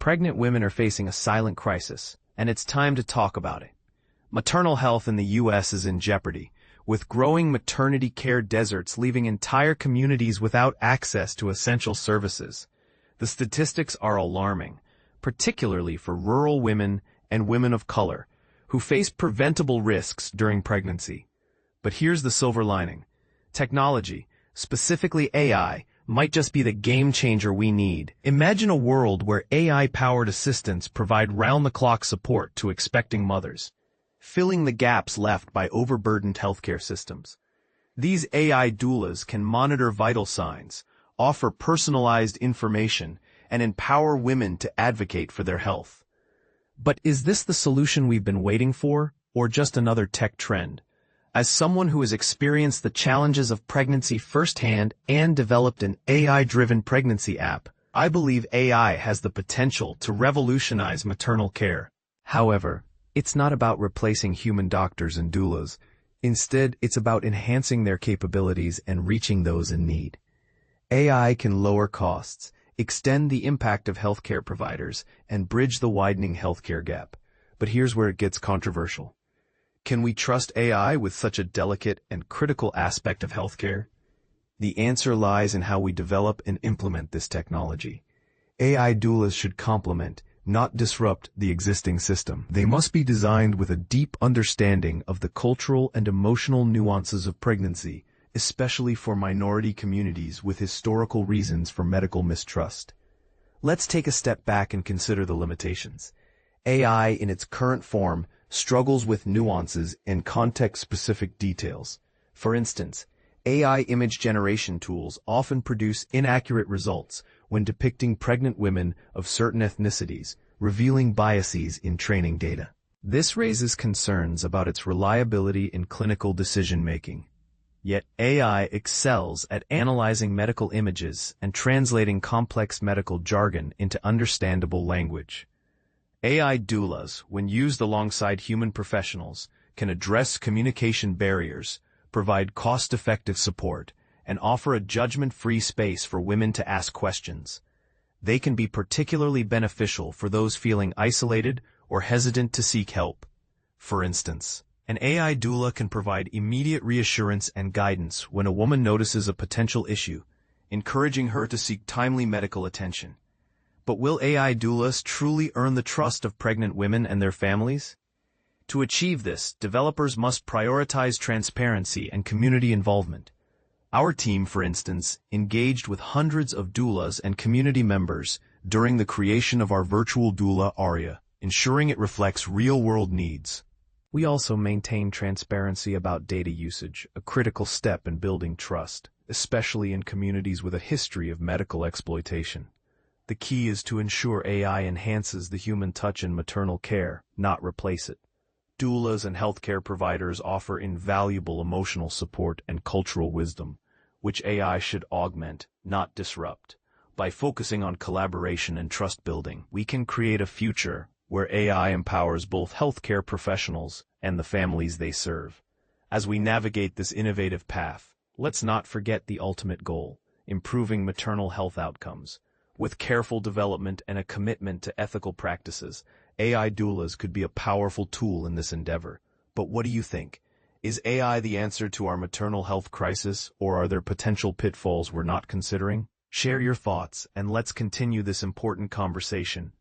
Pregnant women are facing a silent crisis, and it's time to talk about it. Maternal health in the U.S. is in jeopardy, with growing maternity care deserts leaving entire communities without access to essential services. The statistics are alarming, particularly for rural women and women of color, who face preventable risks during pregnancy. But here's the silver lining. Technology, specifically AI, might just be the game changer we need. Imagine a world where AI-powered assistants provide round-the-clock support to expecting mothers, filling the gaps left by overburdened healthcare systems. These AI doulas can monitor vital signs, offer personalized information, and empower women to advocate for their health. But is this the solution we've been waiting for, or just another tech trend? As someone who has experienced the challenges of pregnancy firsthand and developed an AI-driven pregnancy app, I believe AI has the potential to revolutionize maternal care. However, it's not about replacing human doctors and doulas. Instead, it's about enhancing their capabilities and reaching those in need. AI can lower costs, extend the impact of healthcare providers, and bridge the widening healthcare gap. But here's where it gets controversial. Can we trust AI with such a delicate and critical aspect of healthcare? The answer lies in how we develop and implement this technology. AI doulas should complement, not disrupt, the existing system. They must be designed with a deep understanding of the cultural and emotional nuances of pregnancy, especially for minority communities with historical reasons for medical mistrust. Let's take a step back and consider the limitations. AI in its current form struggles with nuances and context-specific details. For instance, AI image generation tools often produce inaccurate results when depicting pregnant women of certain ethnicities, revealing biases in training data. This raises concerns about its reliability in clinical decision-making. Yet AI excels at analyzing medical images and translating complex medical jargon into understandable language. AI doulas, when used alongside human professionals, can address communication barriers, provide cost-effective support, and offer a judgment-free space for women to ask questions. They can be particularly beneficial for those feeling isolated or hesitant to seek help. For instance, an AI doula can provide immediate reassurance and guidance when a woman notices a potential issue, encouraging her to seek timely medical attention. But will AI doulas truly earn the trust of pregnant women and their families? To achieve this, developers must prioritize transparency and community involvement. Our team, for instance, engaged with hundreds of doulas and community members during the creation of our virtual doula Aria, ensuring it reflects real-world needs. We also maintain transparency about data usage, a critical step in building trust, especially in communities with a history of medical exploitation. The key is to ensure AI enhances the human touch in maternal care, not replace it. Doulas and healthcare providers offer invaluable emotional support and cultural wisdom, which AI should augment, not disrupt. By focusing on collaboration and trust building, we can create a future where AI empowers both healthcare professionals and the families they serve. As we navigate this innovative path, let's not forget the ultimate goal: improving maternal health outcomes. With careful development and a commitment to ethical practices, AI doulas could be a powerful tool in this endeavor. But what do you think? Is AI the answer to our maternal health crisis, or are there potential pitfalls we're not considering? Share your thoughts, and let's continue this important conversation.